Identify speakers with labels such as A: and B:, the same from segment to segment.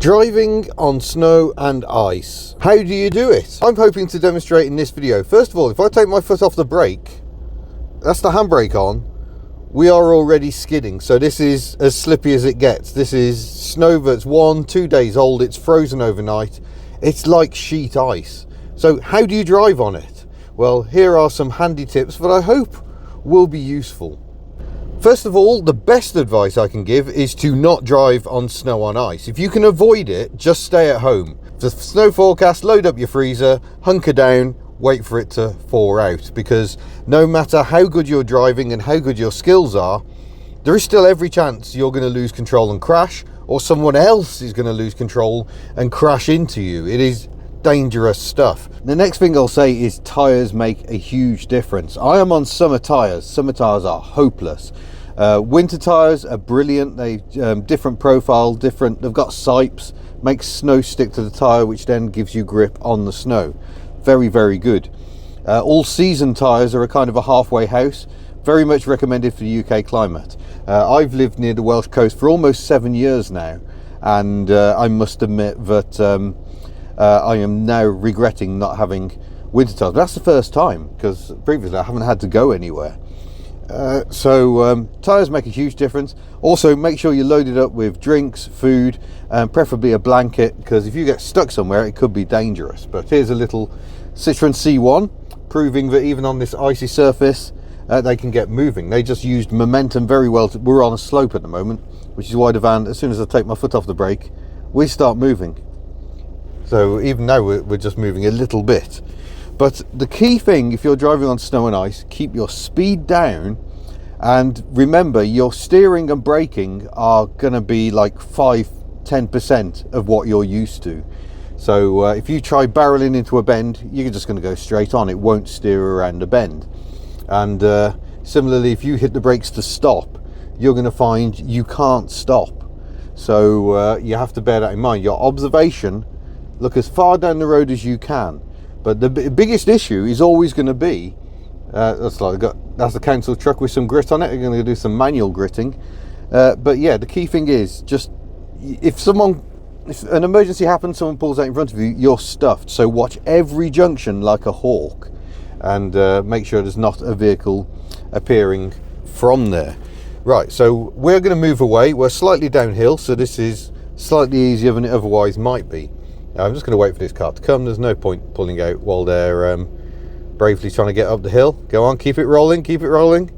A: Driving on snow and ice. How do you do it? I'm hoping to demonstrate in this video. First of all, if I take my foot off the brake, that's the handbrake on, we are already skidding. So this is as slippy as it gets. This is snow that's 1-2 days old. It's frozen overnight. It's like sheet ice. So how do you drive on it? Well, here are some handy tips that I hope will be useful. First of all, the best advice I can give is to not drive on snow on ice. If you can avoid it, just stay at home. The snow forecast, load up your freezer, hunker down, wait for it to thaw out, because no matter how good you're driving and how good your skills are, there is still every chance you're going to lose control and crash, or someone else is going to lose control and crash into you. It is dangerous stuff. The next thing I'll say is tyres make a huge difference. I am on summer tyres. Summer tyres are hopeless. Winter tyres are brilliant. They different profile, different. They've got sipes, makes snow stick to the tyre, which then gives you grip on the snow. Very, very good. All season tyres are a kind of a halfway house. Very much recommended for the UK climate. I've lived near the Welsh coast for almost 7 years now, and I must admit that I am now regretting not having winter tyres. But that's the first time, because previously I haven't had to go anywhere. Tyres make a huge difference. Also, make sure you're loaded up with drinks, food, and preferably a blanket, because if you get stuck somewhere it could be dangerous. But here's a little Citroen C1 proving that even on this icy surface they can get moving. They just used momentum very well. We're on a slope at the moment, which is why the van, as soon as I take my foot off the brake, we start moving. So even now we're just moving a little bit. But the key thing, if you're driving on snow and ice, keep your speed down, and remember your steering and braking are going to be like 5-10% of what you're used to. So if you try barreling into a bend, you're just going to go straight on. It won't steer around a bend. And similarly, if you hit the brakes to stop, you're going to find you can't stop. So you have to bear that in mind. Your observation, look as far down the road as you can. But the biggest issue is always going to be, that's the council truck with some grit on it. They're going to do some manual gritting. But yeah, the key thing is just, if an emergency happens, someone pulls out in front of you, you're stuffed. So watch every junction like a hawk, and make sure there's not a vehicle appearing from there. Right, so we're going to move away. We're slightly downhill, so this is slightly easier than it otherwise might be. I'm just going to wait for this car to come. There's no point pulling out while they're bravely trying to get up the hill. Go on, keep it rolling, keep it rolling.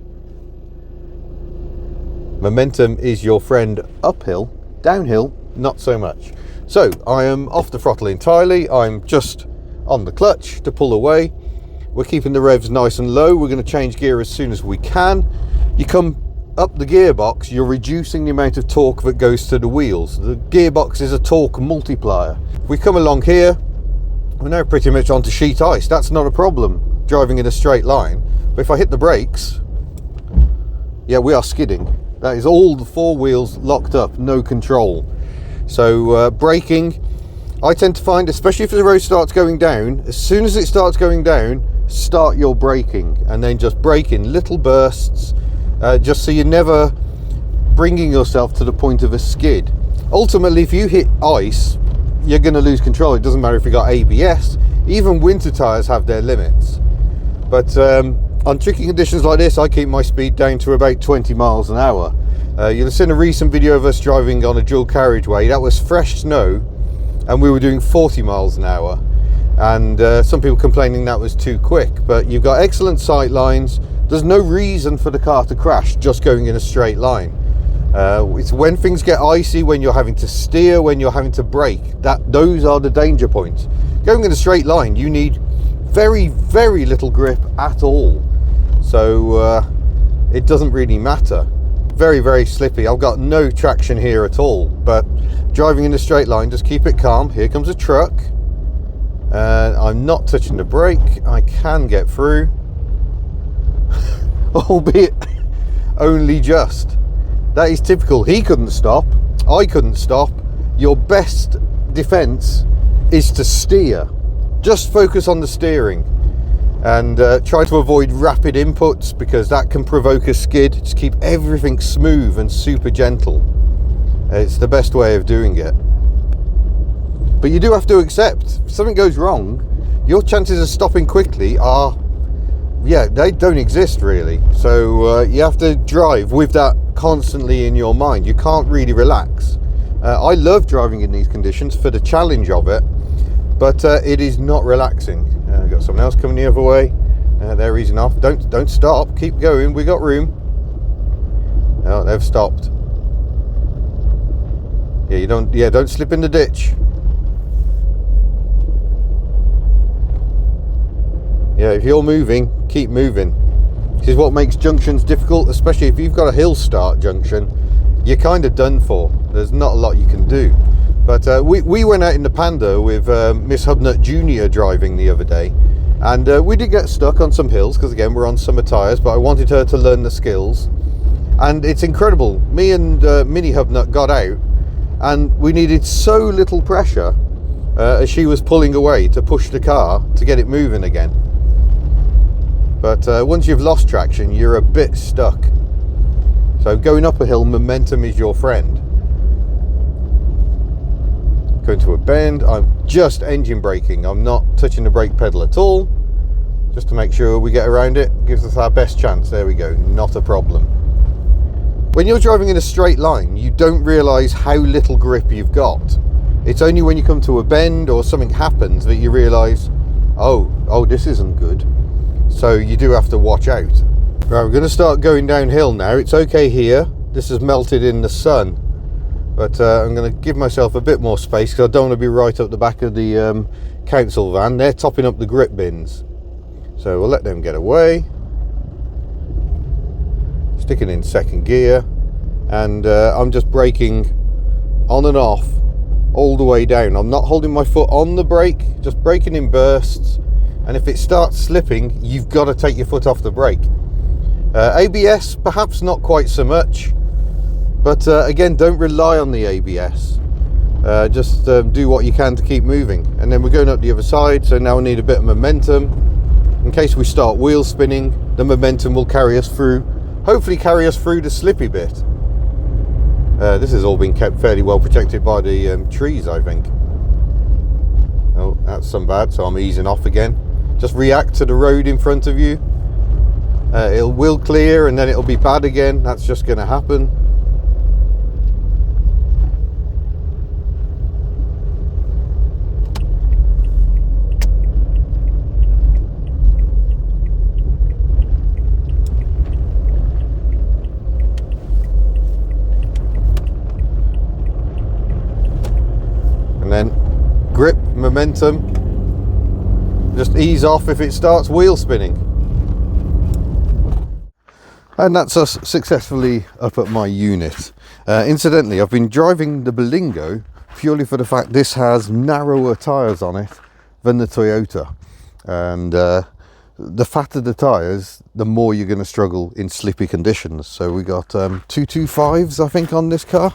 A: Momentum is your friend uphill. Downhill, not so much. So I am off the throttle entirely. I'm just on the clutch to pull away. We're keeping the revs nice and low. We're going to change gear as soon as we can. You come up the gearbox, you're reducing the amount of torque that goes to the wheels. The gearbox is a torque multiplier. If we come along here, we're now pretty much onto sheet ice. That's not a problem driving in a straight line. But if I hit the brakes, yeah, we are skidding. That is all the four wheels locked up, no control. So braking, I tend to find, especially if the road starts going down, as soon as it starts going down, start your braking, and then just brake in little bursts, just so you're never bringing yourself to the point of a skid. Ultimately, if you hit ice, you're going to lose control. It doesn't matter if you got ABS. Even winter tyres have their limits. But on tricky conditions like this, I keep my speed down to about 20 miles an hour. You'll have seen a recent video of us driving on a dual carriageway. That was fresh snow, and we were doing 40 miles an hour. And some people complaining that was too quick. But you've got excellent sight lines. There's no reason for the car to crash just going in a straight line. It's when things get icy, when you're having to steer, when you're having to brake, those are the danger points. Going in a straight line, you need very, very little grip at all. So it doesn't really matter. Very, very slippy. I've got no traction here at all. But driving in a straight line, just keep it calm. Here comes a truck. I'm not touching the brake. I can get through. Albeit only just. That is typical. He couldn't stop, I couldn't stop. Your best defense is to steer. Just focus on the steering, and try to avoid rapid inputs, because that can provoke a skid. Just keep everything smooth and super gentle. It's the best way of doing it. But you do have to accept, if something goes wrong, your chances of stopping quickly are, yeah, they don't exist really. So you have to drive with that constantly in your mind. You can't really relax. I love driving in these conditions for the challenge of it, but it is not relaxing. We've got someone else coming the other way. They're easing off. Don't stop. Keep going. We got room. Oh, they've stopped. Yeah, don't slip in the ditch. Yeah, if you're moving, keep moving. This is what makes junctions difficult, especially if you've got a hill start junction. You're kind of done for. There's not a lot you can do. But we went out in the Panda with Miss Hubnut Jr. driving the other day, and we did get stuck on some hills because again we're on summer tyres, but I wanted her to learn the skills, and it's incredible. Me and Mini Hubnut got out, and we needed so little pressure as she was pulling away to push the car to get it moving again. But once you've lost traction, you're a bit stuck. So going up a hill, momentum is your friend. Going to a bend, I'm just engine braking. I'm not touching the brake pedal at all, just to make sure we get around it. Gives us our best chance. There we go, not a problem. When you're driving in a straight line, you don't realise how little grip you've got. It's only when you come to a bend or something happens that you realise, oh, this isn't good. So you do have to watch out. Right, we're going to start going downhill now. It's okay here. This has melted in the sun. But I'm going to give myself a bit more space because I don't want to be right up the back of the council van. They're topping up the grip bins. So we'll let them get away. Sticking in second gear. And I'm just braking on and off all the way down. I'm not holding my foot on the brake, just braking in bursts. And if it starts slipping, you've got to take your foot off the brake. ABS, perhaps not quite so much. But again, don't rely on the ABS. Just do what you can to keep moving. And then we're going up the other side, so now we need a bit of momentum. In case we start wheel spinning, the momentum will carry us through, hopefully carry us through the slippy bit. This has all been kept fairly well protected by the trees, I think. Oh, that's some bad, so I'm easing off again. Just react to the road in front of you. It will clear and then it'll be bad again. That's just going to happen. And then grip, momentum. Just ease off if it starts wheel spinning. And that's us successfully up at my unit. Incidentally, I've been driving the Berlingo purely for the fact this has narrower tyres on it than the Toyota. And the fatter the tyres, the more you're going to struggle in slippy conditions. So we got 225s, I think, on this car.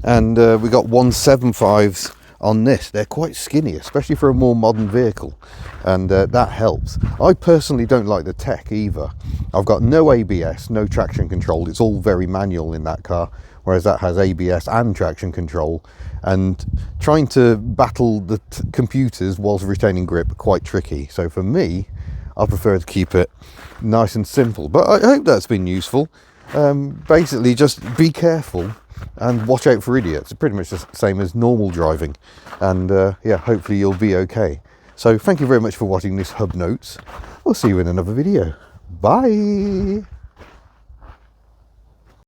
A: And we got 175s on this. They're quite skinny, especially for a more modern vehicle, and that helps. I personally don't like the tech either. I've got no ABS, no traction control. It's all very manual in that car, whereas that has ABS and traction control, and trying to battle the computers whilst retaining grip quite tricky. So for me, I prefer to keep it nice and simple, but I hope that's been useful. Basically, just be careful and watch out for idiots. It's pretty much the same as normal driving, and yeah, hopefully you'll be okay. So thank you very much for watching this HubNotes. I'll see you in another video. Bye.